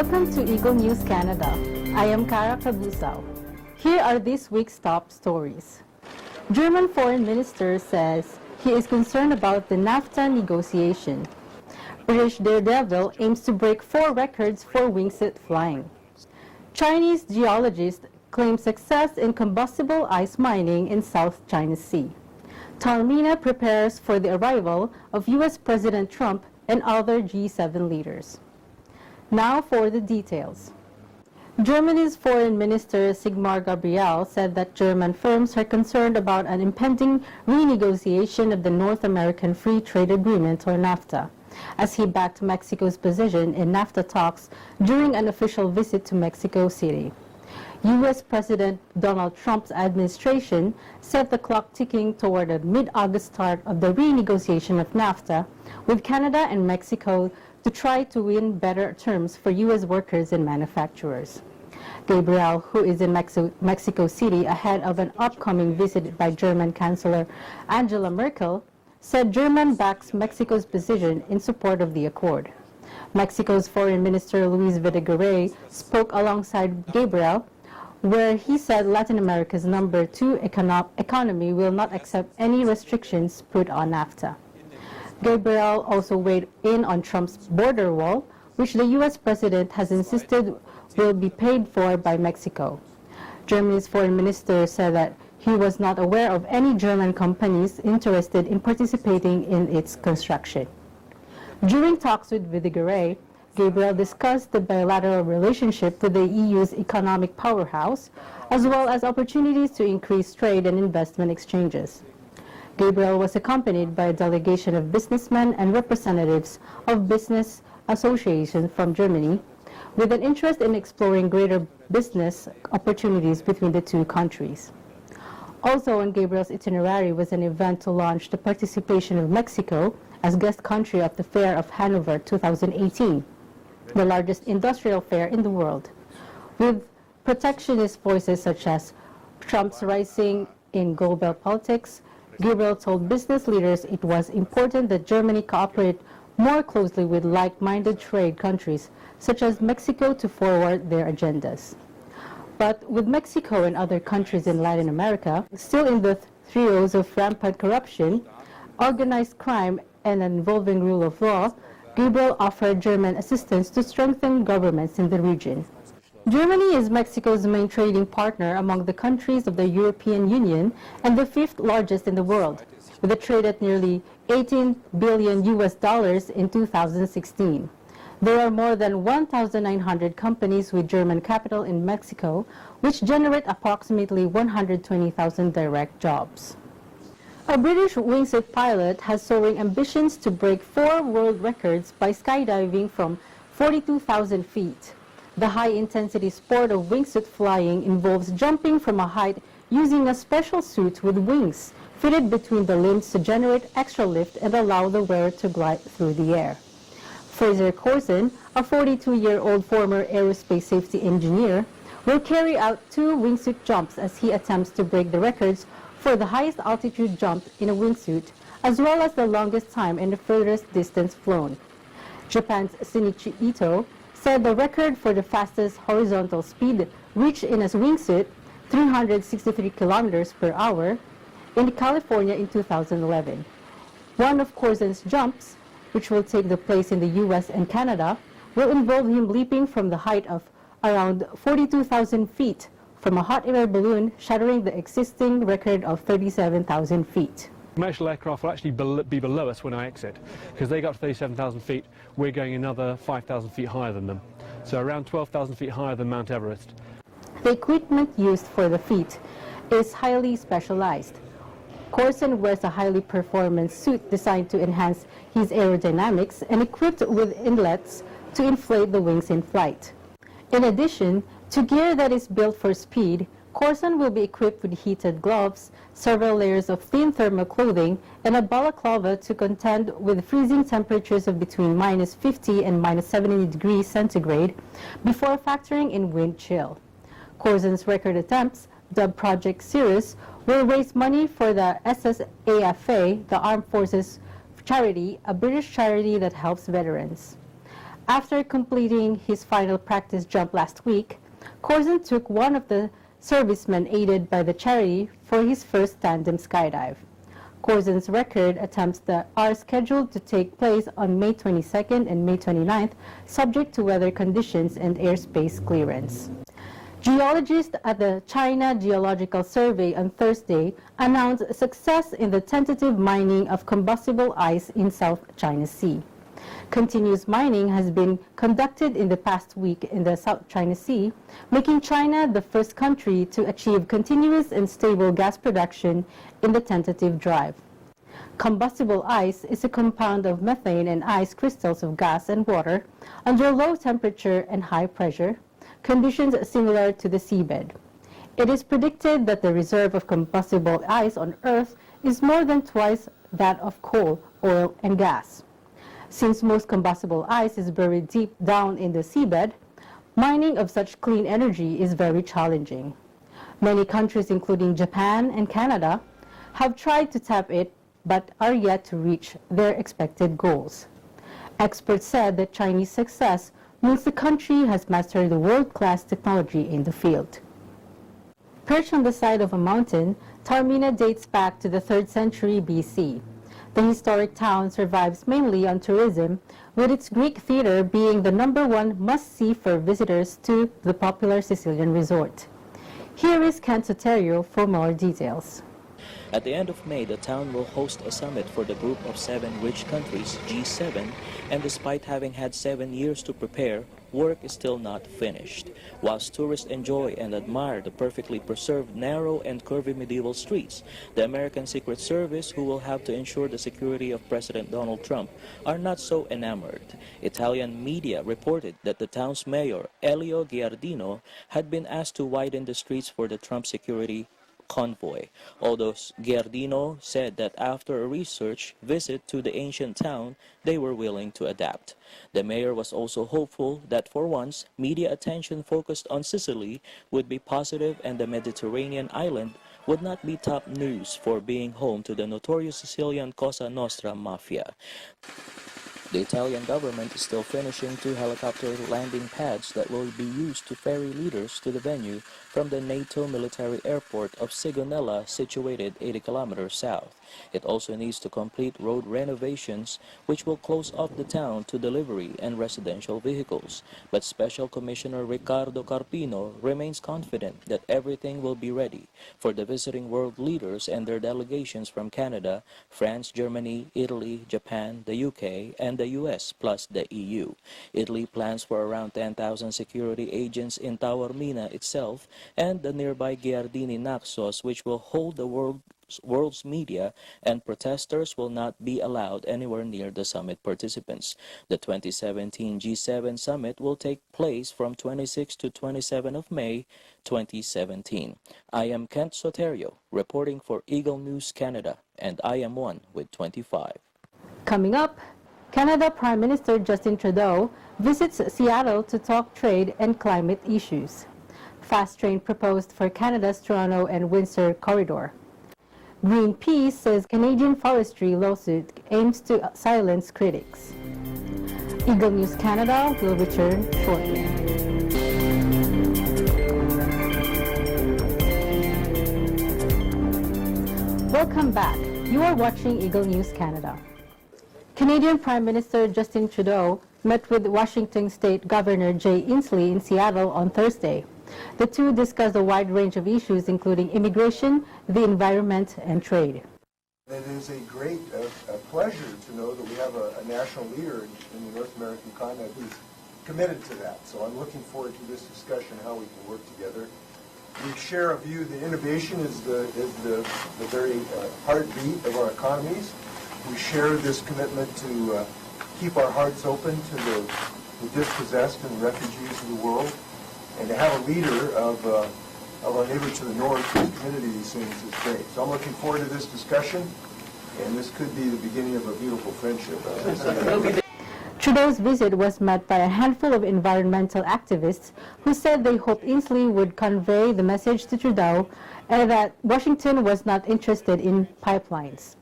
Welcome to Eagle News Canada. I am Cara Cabusao. Here are this week's top stories. German Foreign Minister says he is concerned about the NAFTA negotiation. British Daredevil aims to break 4 records for wingsuit flying. Chinese geologist claims success in combustible ice mining in South China Sea. Taormina prepares for the arrival of U.S. President Trump and other G7 leaders. Now for the details. Germany's Foreign Minister Sigmar Gabriel said that German firms are concerned about an impending renegotiation of the North American Free Trade Agreement, or NAFTA, as he backed Mexico's position in NAFTA talks during an official visit to Mexico City. U.S. President Donald Trump's administration set the clock ticking toward a mid-August start of the renegotiation of NAFTA, with Canada and Mexico to try to win better terms for U.S. workers and manufacturers. Gabriel, who is in Mexico City ahead of an upcoming visit by German Chancellor Angela Merkel, said Germany backs Mexico's position in support of the accord. Mexico's Foreign Minister Luis Videgaray spoke alongside Gabriel, where he said Latin America's number 2 economy will not accept any restrictions put on NAFTA. Gabriel also weighed in on Trump's border wall, which the U.S. president has insisted will be paid for by Mexico. Germany's foreign minister said that he was not aware of any German companies interested in participating in its construction. During talks with Videgaray, Gabriel discussed the bilateral relationship with the EU's economic powerhouse, as well as opportunities to increase trade and investment exchanges. Gabriel was accompanied by a delegation of businessmen and representatives of business associations from Germany, with an interest in exploring greater business opportunities between the two countries. Also on Gabriel's itinerary was an event to launch the participation of Mexico as guest country of the Fair of Hanover 2018, the largest industrial fair in the world. With protectionist voices such as Trump's rising in global politics, Gabriel told business leaders it was important that Germany cooperate more closely with like-minded trade countries such as Mexico to forward their agendas. But with Mexico and other countries in Latin America still in the throes of rampant corruption, organized crime, and an evolving rule of law, Gabriel offered German assistance to strengthen governments in the region. Germany is Mexico's main trading partner among the countries of the European Union and the 5th largest in the world, with a trade at nearly $18 billion in 2016. There are more than 1,900 companies with German capital in Mexico, which generate approximately 120,000 direct jobs. A British wingsuit pilot has soaring ambitions to break 4 world records by skydiving from 42,000 feet. The high-intensity sport of wingsuit flying involves jumping from a height using a special suit with wings fitted between the limbs to generate extra lift and allow the wearer to glide through the air. Fraser Corson, a 42-year-old former aerospace safety engineer, will carry out 2 wingsuit jumps as he attempts to break the records for the highest altitude jump in a wingsuit, as well as the longest time and the furthest distance flown. Japan's Shinichi Ito said the record for the fastest horizontal speed reached in a wingsuit, 363 kilometers per hour, in California in 2011. One of Corson's jumps, which will take the place in the U.S. and Canada, will involve him leaping from the height of around 42,000 feet from a hot air balloon, shattering the existing record of 37,000 feet. Commercial aircraft will actually be below us when I exit, because they got to 37,000 feet, we're going another 5,000 feet higher than them. So around 12,000 feet higher than Mount Everest. The equipment used for the feat is highly specialized. Corson wears a highly performance suit designed to enhance his aerodynamics and equipped with inlets to inflate the wings in flight. In addition to gear that is built for speed, Corson will be equipped with heated gloves, several layers of thin thermal clothing, and a balaclava to contend with freezing temperatures of between -50 and -70 degrees centigrade before factoring in wind chill. Corson's record attempts, dubbed Project Cirrus, will raise money for the SSAFA, the Armed Forces Charity, a British charity that helps veterans. After completing his final practice jump last week, Quezon took one of the servicemen aided by the charity for his first tandem skydive. Quezon's record attempts are scheduled to take place on May 22nd and May 29th, subject to weather conditions and airspace clearance. Geologists at the China Geological Survey on Thursday announced success in the tentative mining of combustible ice in South China Sea. Continuous mining has been conducted in the past week in the South China Sea, making China the first country to achieve continuous and stable gas production in the tentative drive. Combustible ice is a compound of methane and ice crystals of gas and water under low temperature and high pressure, conditions similar to the seabed. It is predicted that the reserve of combustible ice on Earth is more than twice that of coal, oil, and gas. Since most combustible ice is buried deep down in the seabed, mining of such clean energy is very challenging. Many countries, including Japan and Canada, have tried to tap it but are yet to reach their expected goals. Experts said that Chinese success means the country has mastered the world-class technology in the field. Perched on the side of a mountain, Taormina dates back to the 3rd century BC. The historic town survives mainly on tourism, with its Greek theater being the #1 must-see for visitors to the popular Sicilian resort. Here is Kent Soterio for more details. At the end of May, the town will host a summit for the group of 7 rich countries, G7, and despite having had 7 years to prepare, work is still not finished. Whilst tourists enjoy and admire the perfectly preserved, narrow and curvy medieval streets, the American Secret Service, who will have to ensure the security of President Donald Trump, are not so enamored. Italian media reported that the town's mayor, Elio Giardino, had been asked to widen the streets for the Trump security convoy, although Giardino said that after a research visit to the ancient town, they were willing to adapt. The mayor was also hopeful that for once, media attention focused on Sicily would be positive and the Mediterranean island would not be top news for being home to the notorious Sicilian Cosa Nostra mafia. The Italian government is still finishing 2 helicopter landing pads that will be used to ferry leaders to the venue from the NATO military airport of Sigonella, situated 80 kilometers south. It also needs to complete road renovations, which will close off the town to delivery and residential vehicles. But Special Commissioner Ricardo Carpino remains confident that everything will be ready for the visiting world leaders and their delegations from Canada, France, Germany, Italy, Japan, the UK, and the US, plus the EU. Italy plans for around 10,000 security agents in Taormina itself and the nearby Giardini Naxos, which will hold the world's media, and protesters will not be allowed anywhere near the summit participants. The 2017 G7 summit will take place from 26 to 27 of May 2017. I am Kent Soterio, reporting for Eagle News Canada, and I am one with 25. Coming up, Canada Prime Minister Justin Trudeau visits Seattle to talk trade and climate issues. Fast train proposed for Canada's Toronto and Windsor corridor. Greenpeace says Canadian forestry lawsuit aims to silence critics. Eagle News Canada will return shortly. Welcome back. You are watching Eagle News Canada. Canadian Prime Minister Justin Trudeau met with Washington State Governor Jay Inslee in Seattle on Thursday. The two discussed a wide range of issues, including immigration, the environment, and trade. It is a great pleasure to know that we have a national leader in the North American continent who's committed to that. So I'm looking forward to this discussion, how we can work together. We share a view that innovation is the very heartbeat of our economies. We share this commitment to keep our hearts open to the dispossessed and refugees of the world, and to have a leader of our neighbor to the north who's committed to these things is great. So I'm looking forward to this discussion, and this could be the beginning of a beautiful friendship. Trudeau's visit was met by a handful of environmental activists who said they hoped Inslee would convey the message to Trudeau and that Washington was not interested in pipelines.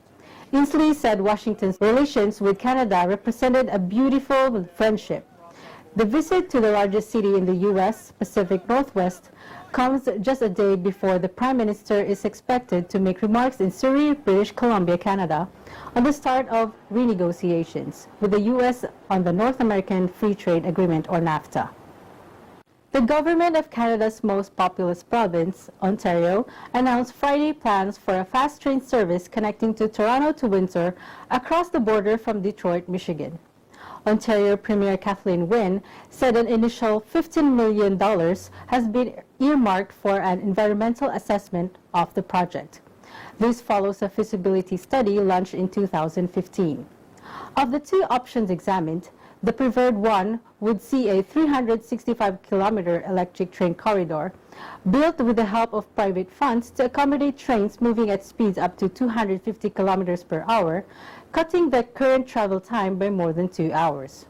Inslee said Washington's relations with Canada represented a beautiful friendship. The visit to the largest city in the U.S. Pacific Northwest comes just a day before the Prime Minister is expected to make remarks in Surrey, British Columbia, Canada, on the start of renegotiations with the U.S. on the North American Free Trade Agreement, or NAFTA. The government of Canada's most populous province, Ontario, announced Friday plans for a fast train service connecting to Toronto to Windsor across the border from Detroit, Michigan. Ontario Premier Kathleen Wynne said an initial $15 million has been earmarked for an environmental assessment of the project. This follows a feasibility study launched in 2015. Of the two options examined, the preferred one would see a 365-kilometer electric train corridor built with the help of private funds to accommodate trains moving at speeds up to 250 kilometers per hour, cutting the current travel time by more than 2 hours.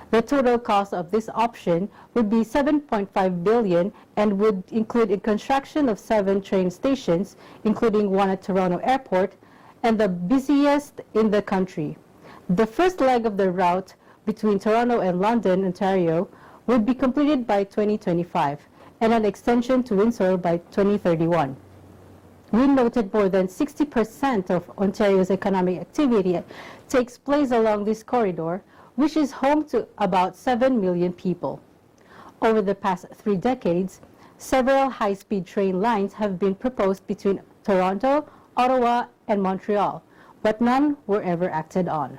The total cost of this option would be $7.5 billion and would include a construction of 7 train stations, including one at Toronto Airport, and the busiest in the country. The first leg of the route between Toronto and London, Ontario, would be completed by 2025, and an extension to Windsor by 2031. We noted more than 60% of Ontario's economic activity takes place along this corridor, which is home to about 7 million people. Over the past 3 decades, several high-speed train lines have been proposed between Toronto, Ottawa, and Montreal, but none were ever acted on.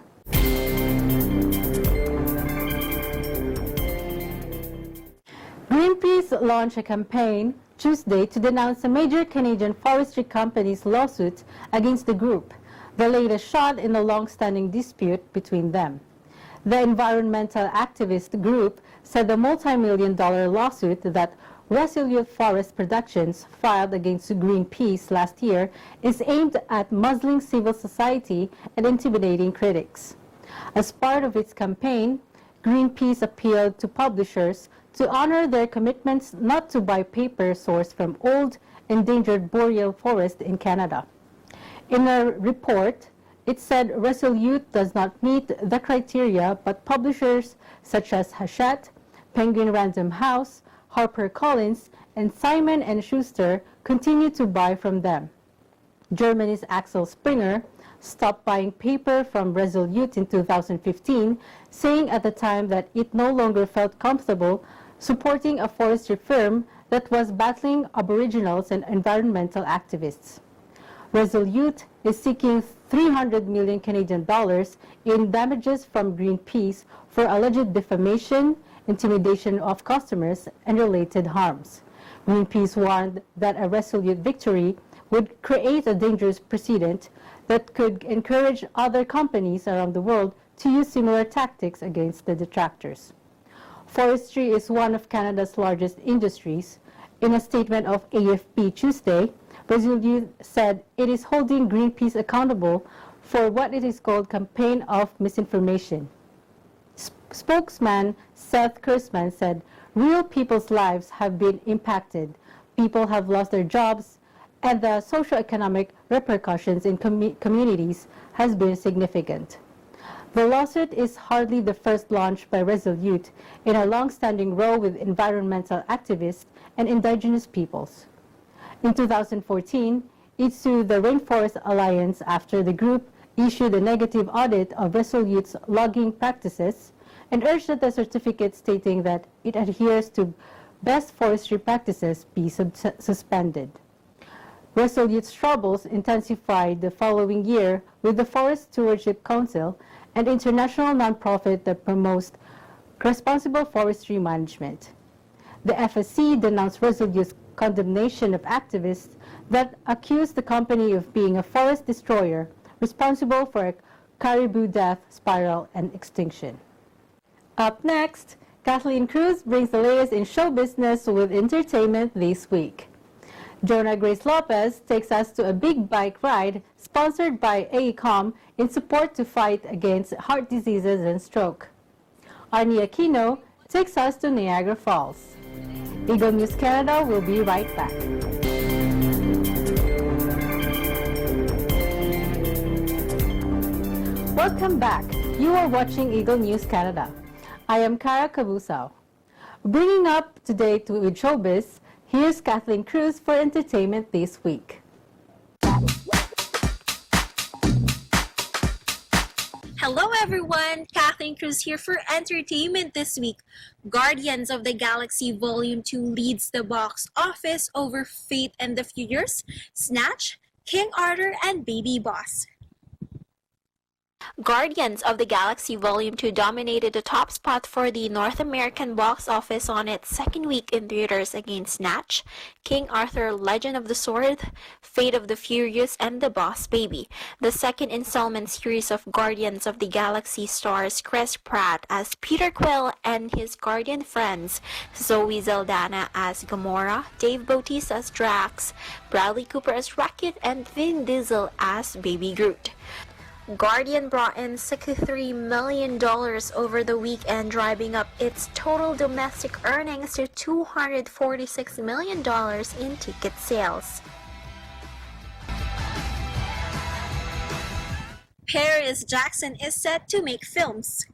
Greenpeace launched a campaign Tuesday to denounce a major Canadian forestry company's lawsuit against the group, the latest shot in a long-standing dispute between them. The environmental activist group said the multi-million-dollar lawsuit that Resolute Forest Productions filed against Greenpeace last year is aimed at muzzling civil society and intimidating critics. As part of its campaign, Greenpeace appealed to publishers to honor their commitments not to buy paper sourced from old, endangered boreal forest in Canada. In a report, it said Resolute does not meet the criteria, but publishers such as Hachette, Penguin Random House, HarperCollins, and Simon & Schuster continue to buy from them. Germany's Axel Springer stopped buying paper from Resolute in 2015, saying at the time that it no longer felt comfortable supporting a forestry firm that was battling aboriginals and environmental activists. Resolute is seeking 300 million Canadian dollars in damages from Greenpeace for alleged defamation, intimidation of customers, and related harms. Greenpeace warned that a Resolute victory would create a dangerous precedent that could encourage other companies around the world to use similar tactics against the detractors. Forestry is one of Canada's largest industries. In a statement of AFP Tuesday, Resolute said it is holding Greenpeace accountable for what it is called campaign of misinformation. Spokesman Seth Kurzman said, "Real people's lives have been impacted, people have lost their jobs, and the socioeconomic repercussions in communities has been significant." The lawsuit is hardly the first launched by Resolute in a long-standing row with environmental activists and indigenous peoples. In 2014, it sued the Rainforest Alliance after the group issued a negative audit of Resolute's logging practices and urged that the certificate stating that it adheres to best forestry practices be suspended. Resolute's troubles intensified the following year with the Forest Stewardship Council, an international nonprofit that promotes responsible forestry management. The FSC denounced Resolute's condemnation of activists that accused the company of being a forest destroyer responsible for a caribou death spiral and extinction. Up next, Kathleen Cruz brings the latest in show business with entertainment this week. Jonah Grace Lopez takes us to a big bike ride sponsored by AECOM in support to fight against heart diseases and stroke. Arnie Aquino takes us to Niagara Falls. Eagle News Canada will be right back. Welcome back. You are watching Eagle News Canada. I am Cara Cabusao. Bringing up to date with showbiz, here's Kathleen Cruz for entertainment this week. Hello everyone, Kathleen Cruz here for entertainment this week. Guardians of the Galaxy Volume 2 leads the box office over Fate and the Furious, Snatch, King Arthur, and Baby Boss. Guardians of the Galaxy Volume 2 dominated the top spot for the North American box office on its second week in theaters against Snatch, King Arthur, Legend of the Sword, Fate of the Furious, and The Boss Baby. The second installment series of Guardians of the Galaxy stars Chris Pratt as Peter Quill and his Guardian friends, Zoe Saldana as Gamora, Dave Bautista as Drax, Bradley Cooper as Rocket, and Vin Diesel as Baby Groot. Guardian brought in $63 million over the weekend, driving up its total domestic earnings to $246 million in ticket sales. Paris Jackson is set to make films.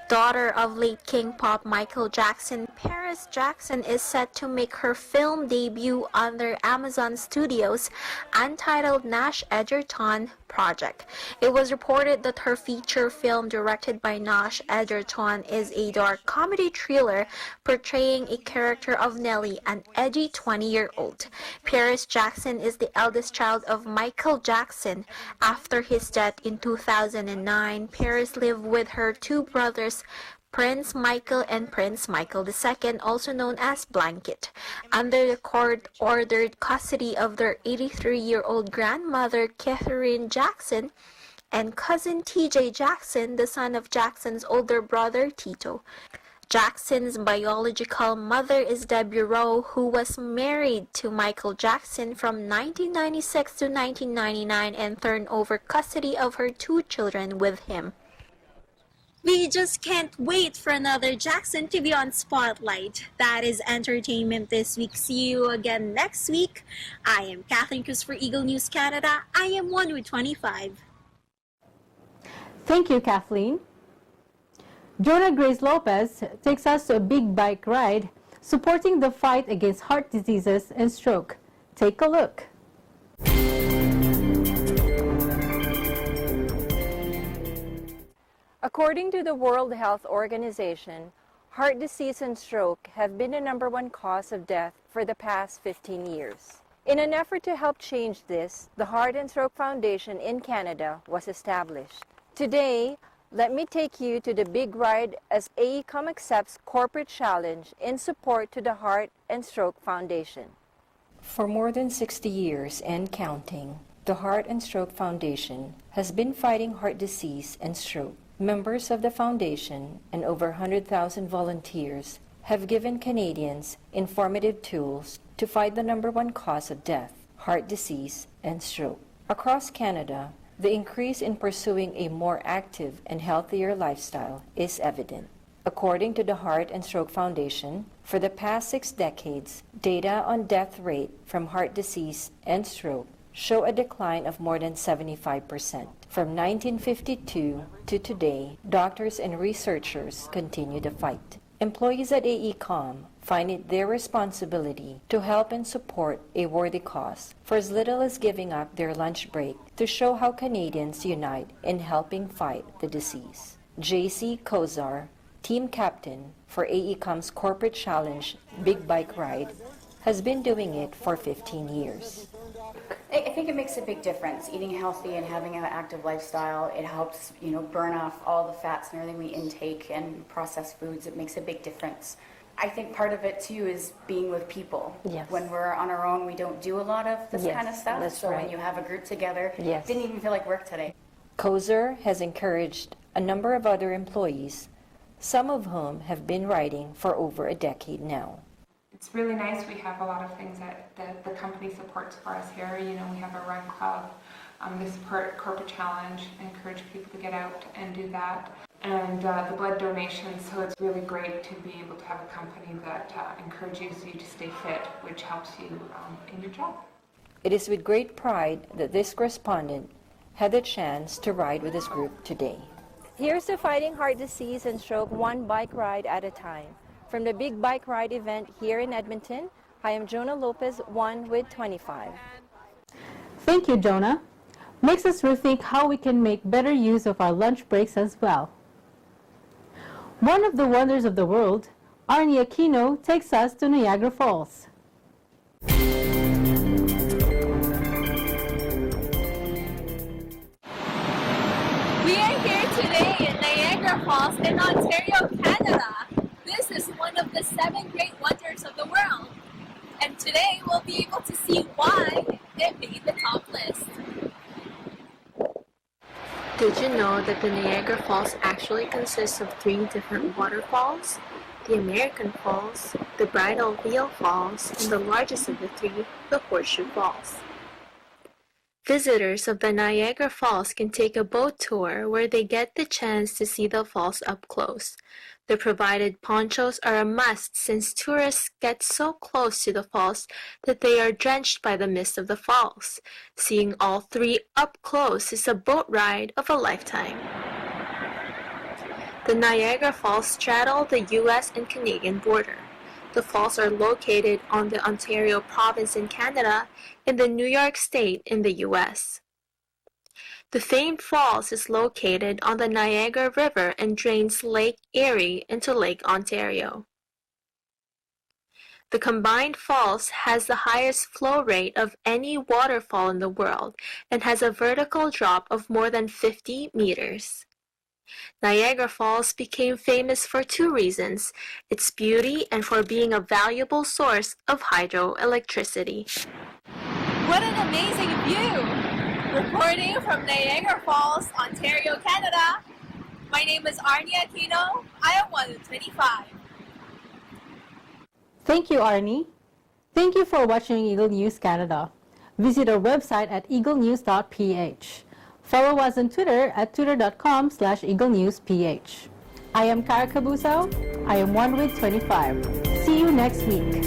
Daughter of late King Pop Michael Jackson, Paris Jackson is set to make her film debut under Amazon Studios' untitled Nash Edgerton project. It was reported that her feature film, directed by Nash Edgerton, is a dark comedy thriller portraying a character of Nelly, an edgy 20-year-old. Paris Jackson is the eldest child of Michael Jackson. After his death in 2009, Paris lived with her two brothers, Prince Michael and Prince Michael II, also known as Blanket, under the court-ordered custody of their 83-year-old grandmother, Katherine Jackson, and cousin TJ Jackson, the son of Jackson's older brother, Tito. Jackson's biological mother is Debbie Rowe, who was married to Michael Jackson from 1996 to 1999 and turned over custody of her two children with him. We just can't wait for another Jackson to be on Spotlight. That is entertainment this week. See you again next week. I am Kathleen Cruz for Eagle News Canada. I am 1 with 25. Thank you, Kathleen. Jonah Grace Lopez takes us to a big bike ride supporting the fight against heart diseases and stroke. Take a look. According to the World Health Organization, heart disease and stroke have been the #1 cause of death for the past 15 years. In an effort to help change this, the Heart and Stroke Foundation in Canada was established. Today, let me take you to the big ride as AECOM accepts corporate challenge in support to the Heart and Stroke Foundation. For more than 60 years and counting, the Heart and Stroke Foundation has been fighting heart disease and stroke. Members of the foundation and over 100,000 volunteers have given Canadians informative tools to fight the #1 cause of death, heart disease and stroke. Across Canada, the increase in pursuing a more active and healthier lifestyle is evident. According to the Heart and Stroke Foundation, for the past 6 decades, data on death rate from heart disease and stroke show a decline of more than 75%. From 1952 to today, doctors and researchers continue the fight. Employees at AECOM find it their responsibility to help and support a worthy cause for as little as giving up their lunch break to show how Canadians unite in helping fight the disease. JC Kozar, team captain for AECOM's Corporate Challenge Big Bike Ride, has been doing it for 15 years. I think it makes a big difference. Eating healthy and having an active lifestyle, it helps, burn off all the fats and everything we intake and processed foods. It makes a big difference. I think part of it too is being with people. Yes. When we're on our own, we don't do a lot of this Yes, kind of stuff. that's so right. when you have a group together, Yes. it didn't even feel like work today. Kozer has encouraged a number of other employees, some of whom have been riding for over a decade now. It's really nice. We have a lot of things that the company supports for us here. We have a run club, they support Corporate Challenge, encourage people to get out and do that, and the blood donations. So it's really great to be able to have a company that encourages you to stay fit, which helps you in your job. It is with great pride that this correspondent had the chance to ride with this group today. Here's to fighting heart disease and stroke one bike ride at a time. From the Big Bike Ride event here in Edmonton, I am Jonah Lopez, 1 with 25. Thank you, Jonah. Makes us rethink how we can make better use of our lunch breaks as well. One of the wonders of the world, Arnie Aquino takes us to Niagara Falls. We are here today in Niagara Falls in Ontario, Canada. This is one of the 7 great wonders of the world. And today we'll be able to see why it made the top list. Did you know that the Niagara Falls actually consists of 3 different waterfalls? The American Falls, the Bridal Veil Falls, and the largest of the 3, the Horseshoe Falls. Visitors of the Niagara Falls can take a boat tour where they get the chance to see the falls up close. The provided ponchos are a must since tourists get so close to the falls that they are drenched by the mist of the falls. Seeing all 3 up close is a boat ride of a lifetime. The Niagara Falls straddle the U.S. and Canadian border. The falls are located on the Ontario province in Canada and the New York State in the U.S. The famed falls is located on the Niagara River and drains Lake Erie into Lake Ontario. The combined falls has the highest flow rate of any waterfall in the world and has a vertical drop of more than 50 meters. Niagara Falls became famous for 2 reasons, its beauty and for being a valuable source of hydroelectricity. What an amazing view! Reporting from Niagara Falls, Ontario, Canada, my name is Arnie Aquino. I am 1 of 25. Thank you, Arnie. Thank you for watching Eagle News Canada. Visit our website at Eaglenews.PH. Follow us on Twitter at twitter.com/EagleNewsPH. I am Kara Kabusao. I am 1 with 25. See you next week.